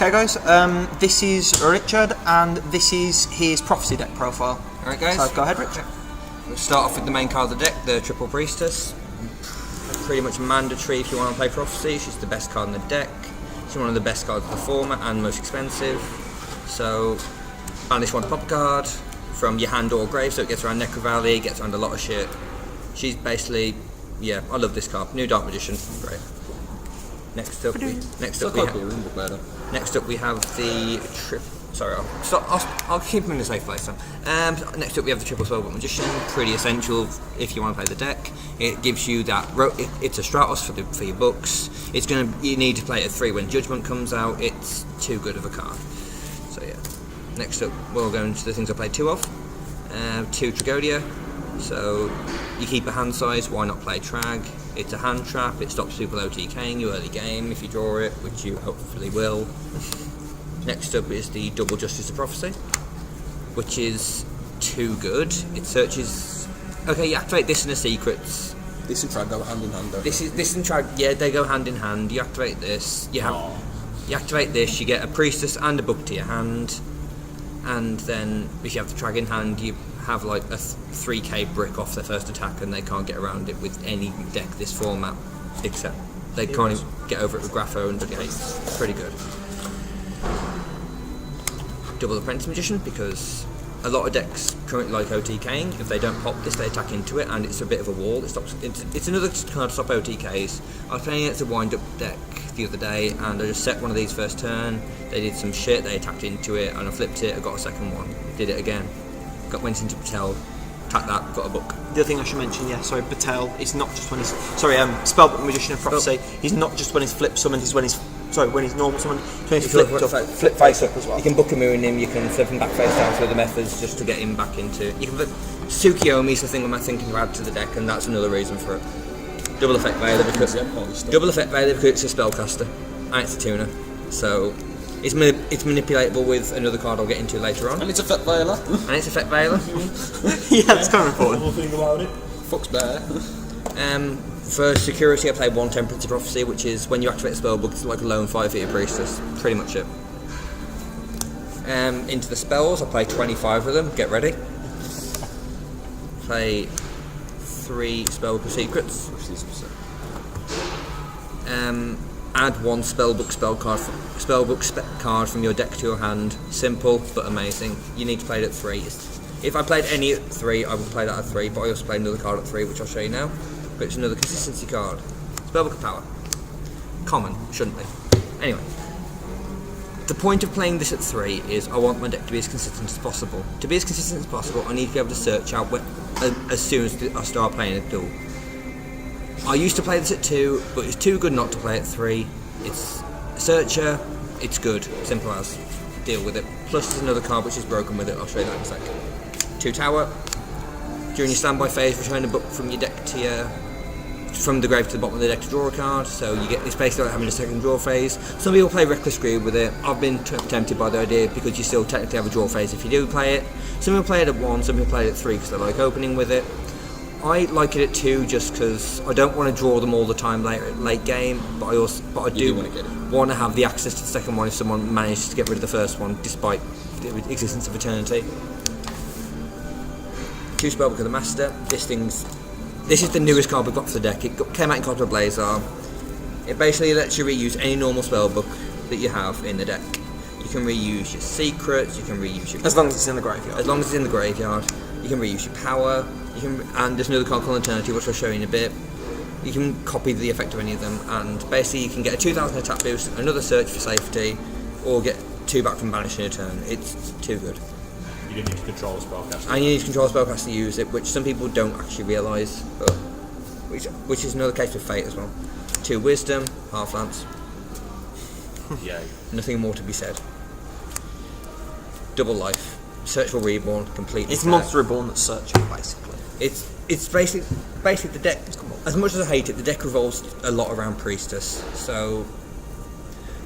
Okay guys, this is Richard and this is his Prophecy deck profile. Alright guys, So go ahead Richard. We'll start off with the main card of the deck, the Triple Priestess. Pretty much mandatory if you want to play Prophecy. She's the best card in the deck. She's one of the best cards of the format and most expensive. So banish one pop card from your hand or grave, so it gets around Necro Valley, gets around a lot of shit. She's basically, yeah, I love this card. New Dark Magician, great. Next up we have the I'll keep them in a safe place then. Next up we have the Triple Spellbook Magician, pretty essential if you want to play the deck. It gives you that, it's a Stratos for your books. You need to play it at 3 when Judgment comes out. It's too good of a card. So yeah. Next up we'll go into the things I played 2 of. 2 Tragodia. So you keep a hand size, why not play Trag? It's a hand trap, it stops people LOTGing you early game if you draw it, which you hopefully will. Next up is the Double Justice of Prophecy, which is too good. It searches. Okay, you activate this in the secrets. This and Trag go hand in hand. This and Trag, yeah, they go hand in hand. You activate this. You activate this. You get a Priestess and a book to your hand, and then if you have the Trag in hand, you have like a 3k brick off their first attack, and they can't get around it with any deck this format, except they can't even get over it with Grapho and Gates. Pretty good. Double Apprentice Magician, because a lot of decks currently like OTKing. If they don't pop this, they attack into it, and it's a bit of a wall. It's another card to stop OTKs. I was playing against a wind-up deck the other day, and I just set one of these first turn. They did some shit. They attacked into it, and I flipped it. I got a second one. Did it again. Went into Patel. Attacked that. Got a book. The other thing I should mention, Patel is not just when he's Spellbook Magician of Prophecy. He's not just when he's flip summoned. He's when he's normal summoned. When he's flip face up as well. You can book a moon him. You can flip him back face down through the methods just to get him back into. You can flip Tsukiyomi's the thing I'm thinking to add to the deck, and that's another reason for it. Double Effect Veiler because it's a spellcaster and it's a tuner, so it's manipulatable with another card I'll get into later on. And it's Effect Veiler. Yeah, that's kind of important. One thing about it. Fuck's bear. For security, I play 1 Temperance of Prophecy, which is when you activate a spellbook, it's like a lone 5-feet Priestess. Pretty much it. Into the spells, I play 25 of them. Get ready. Play 3 Spellbook of Secrets. Add 1 spellbook card from your deck to your hand. Simple but amazing. You need to play it at 3. If I played any at 3, I would play that at 3, but I also played another card at 3, which I'll show you now. But it's another consistency card. Spellbook of Power. Common, shouldn't be. Anyway, the point of playing this at 3 is I want my deck to be as consistent as possible. To be as consistent as possible, I need to be able to search out as soon as I start playing a duel. I used to play this at 2, but it's too good not to play at 3. It's a searcher, it's good, simple as. Deal with it. Plus there's another card which is broken with it, I'll show you that in a sec. 2 Tower. During your standby phase, return a book from your deck to from the grave to the bottom of the deck to draw a card, so you get this basically like having a second draw phase. Some people play Reckless Greed with it. I've been tempted by the idea because you still technically have a draw phase if you do play it. Some people play it at 1, some people play it at 3 because they like opening with it. I like it at 2 just because I don't want to draw them all the time late game, but I do want to have the access to the second one if someone manages to get rid of the first one despite the existence of Eternity. 2 Spellbook of the Master. This is the newest card we've got for the deck. It came out in Copper Blazar. It basically lets you reuse any normal spellbook that you have in the deck. You can reuse your secrets, you can reuse your... As long as it's in the graveyard. As long as it's in the graveyard. You can reuse your power. And there's another card called Eternity, which I'll show you in a bit. You can copy the effect of any of them, and basically you can get a 2000 attack boost, another search for safety, or get 2 back from banish in a turn. It's too good. You need to control a spellcaster. And you need to control a spellcaster to use it, which some people don't actually realise, but which is another case with Fate as well. 2 Wisdom, half lance. Yay. Nothing more to be said. Double Life, Search for Reborn, completely. It's Monster Reborn that's searching, basically. It's basically the deck. As much as I hate it, the deck revolves a lot around Priestess, so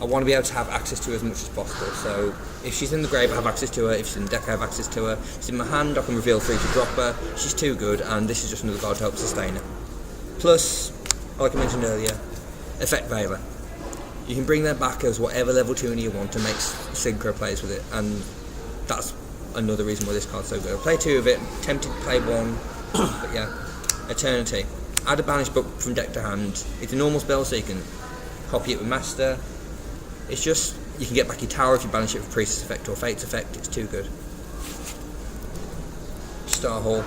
I want to be able to have access to her as much as possible. So if she's in the grave, I have access to her. If she's in the deck, I have access to her. If she's in my hand, I can reveal 3 to drop her. She's too good, and this is just another card to help sustain her. Plus, like I mentioned earlier, Effect Veiler. You can bring that back as whatever level tuner you want to make synchro plays with it, and that's another reason why this card's so good. I play 2 of it, tempted to play 1, but yeah. Eternity. Add a banished book from deck to hand. It's a normal spell, so you can copy it with Master. It's just, you can get back your tower if you banish it for Priestess effect or Fate's effect. It's too good. Star Hall.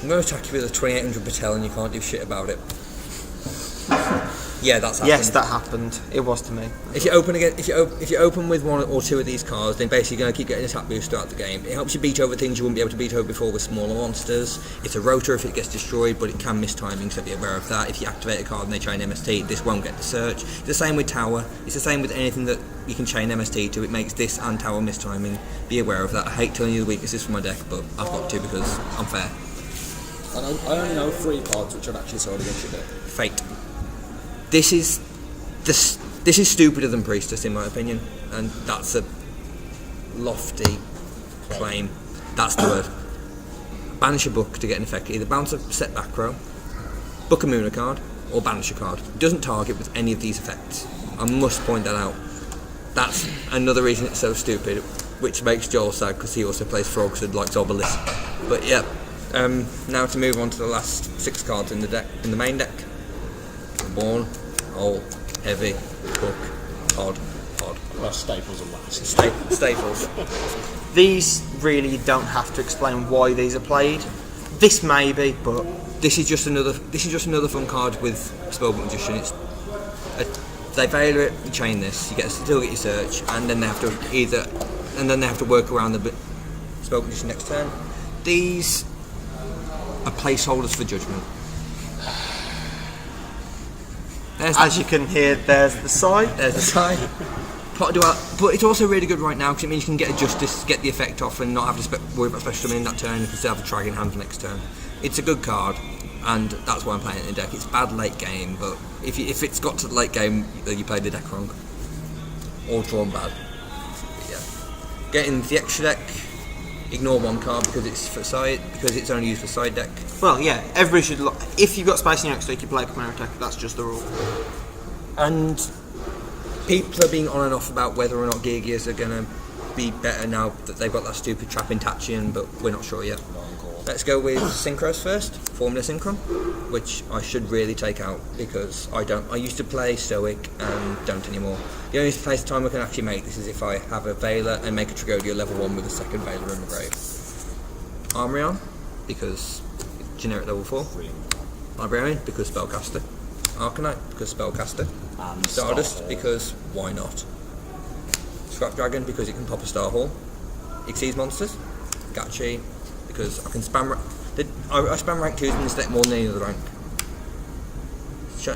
I'm going to attack you with a 2800 Patel and you can't do shit about it. Yeah, that's happened. Yes, that happened. It was to me. If you open again, if you open with 1 or 2 of these cards, then basically you're going to keep getting attack boost throughout the game. It helps you beat over things you wouldn't be able to beat over before with smaller monsters. It's a rotor if it gets destroyed, but it can miss timing, so be aware of that. If you activate a card and they chain MST, this won't get the search. It's the same with Tower. It's the same with anything that you can chain MST to. It makes this and Tower miss timing. Be aware of that. I hate telling you the weaknesses for my deck, but I've got to because I'm fair. I only know 3 cards which I'd actually sold against your deck. Fate. This is stupider than Priestess in my opinion, and that's a lofty claim. That's the word. Banish a book to get an effect. Either bounce a set back row, book a Mooner card, or banish a card. It doesn't target with any of these effects. I must point that out. That's another reason it's so stupid, which makes Joel sad because he also plays Frogs and likes Obelisk. But yeah, now to move on to the last 6 cards in the deck, in the main deck. Born, Hole, Heavy, Hook, Pod. Well, Staples and Wax. Staples. These really don't have to explain why these are played. This may be, but This is just another fun card with Spellbook Magician. They veil it, you chain this, you still get your search, and then they have to work around the Spellbook Magician next turn. These are placeholders for Judgment. as you can hear, there's the side. There's the side. But it's also really good right now because it means you can get a Justice, get the effect off, and not have to worry about special summon in that turn. You can still have a Drag in hand for next turn. It's a good card, and that's why I'm playing it in the deck. It's bad late game, but if it's got to the late game, you played the deck wrong or drawn bad. But yeah, get in the extra deck. Ignore 1 card because it's only used for side deck. Well, yeah, everybody should. If you've got space in your extra deck, you play Chimera Attack. That's just the rule. And people are being on and off about whether or not Gigias are going to be better now that they've got that stupid trap in Tachian, but we're not sure yet. Let's go with Synchros first, Formula Synchron, which I should really take out because I don't. I used to play Stoic and don't anymore. The only place time I can actually make this is if I have a Veiler and make a Tragodia level 1 with a second Veiler in the grave. Armorion, because it's generic level 4. Librarian, because Spellcaster. Arcanite, because Spellcaster. Stardust, because why not? Scrap Dragon, because it can pop a Star Hall. Exceeds monsters. Gachi, because I can spam. I spam rank 2s in this deck more than any other rank.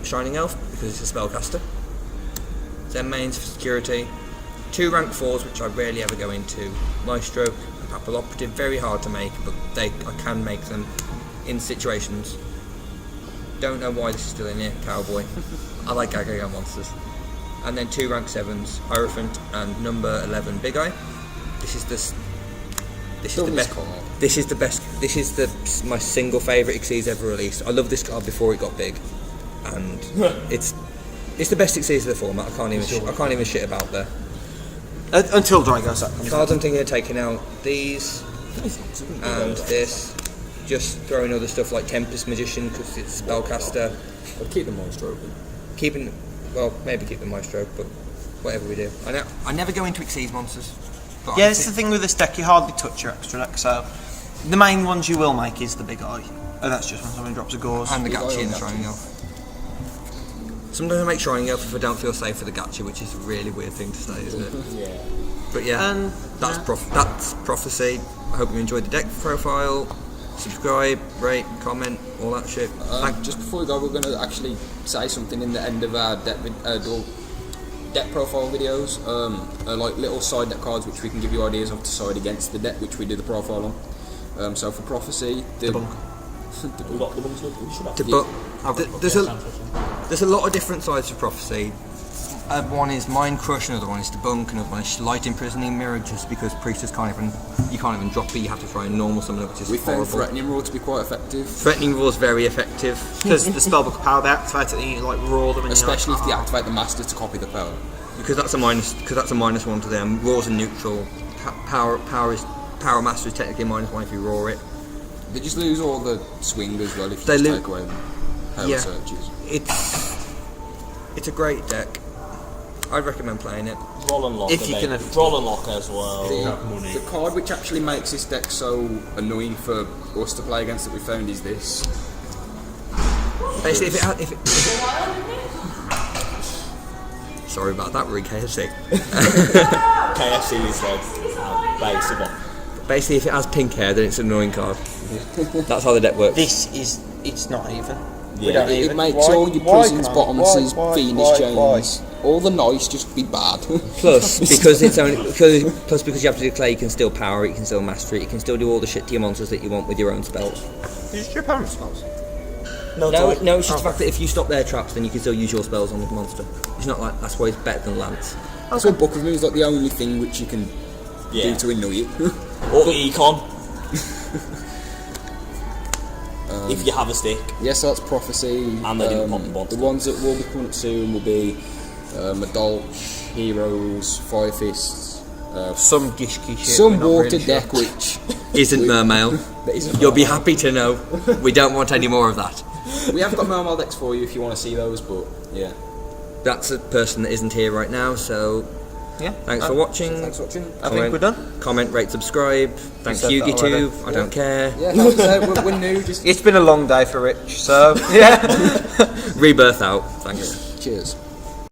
Shining Elf, because it's a Spellcaster. Zen Mains for security. 2 rank 4s, which I rarely ever go into. Maestro and Papilloperative, very hard to make, but I can make them in situations. Don't know why this is still in here, Cowboy. I like Gagaga monsters. And then 2 rank 7s, Hierophant and number 11 Big Eye. This is the best. This is the best. This is my single favourite Xyz ever released. I love this card before it got big, and it's the best Xyz of the format. I can't even shit about there. Until Dragos comes Cards I'm thinking of taking out these and this. Just throwing other stuff like Tempest Magician because it's Spellcaster. I'd keep the Maestro open. Maybe keep the Maestro, but whatever we do. I never go into Xyz monsters. Yeah, it's the thing with this deck, you hardly touch your extra deck, so the main ones you will make is the Big Eye, and that's just when someone drops a Gauze. And the Gachi and the Shining Elf. Sometimes I make Shining Elf if I don't feel safe with the Gachi, which is a really weird thing to say, isn't it? Yeah. But yeah, that's Prophecy. I hope you enjoyed the deck profile. Subscribe, rate, comment, all that shit. Just before we go, we're going to actually say something in the end of our deck profile videos, like little side deck cards which we can give you ideas of to side against the deck which we do the profile on. So for Prophecy, there's a lot of different sides for Prophecy. One is Mind Crush, another one is Debunk, another one is Light Imprisoning Mirror, just because Priestess can't even drop it, you have to throw in normal summon, which is We found horrible. Threatening Roar to be quite effective. Threatening Roar is very effective. Because the spellbook power, they activate it and you like roar them. And Especially you're if like, they activate the Master to copy the power. Because that's a -1 to them. Roars are neutral. Power Master is technically -1 if you roar it. They just lose all the swing as well if you They just take away the power Yeah. searches. It's a great deck. I'd recommend playing it. Roll and lock. If you can roll and lock as well. The card which actually makes this deck so annoying for us to play against that we found is this. Basically, if it sorry about that, we're in KFC. KFC is like basically. Basically, if it has pink hair, then it's an annoying card. That's how the deck works. it's not even. Yeah. It makes all your prisons, bottomlesses, Phoenix chains, all the nice just be bad. Plus, because you have to declare, you can still power it, you can still master it, you can still do all the shit to your monsters that you want with your own spells. Is it your parents' spells? No, it's just the fact that if you stop their traps, then you can still use your spells on the monster. It's not like that's why it's better than Lance. That's what Book of Moon is like the only thing which you can do to annoy it. Or Econ. If you have a stick. Yes, that's Prophecy. And they didn't pop the monster. The ones that will be coming up soon will be Adults, Heroes, Fire Fists, Some gishki shit. some water deck which isn't Mermail. that isn't You'll be happy to know. We don't want any more of that. We have got Mermail decks for you if you want to see those, but yeah. That's a person that isn't here right now, so Yeah. thanks for watching. Thanks for watching. I think we're done. Comment, rate, subscribe. Thanks said that YugiTube. already. I don't care. Yeah, like I said, we're new, just It's been a long day for Rich, so yeah. Rebirth out. Thanks. cheers.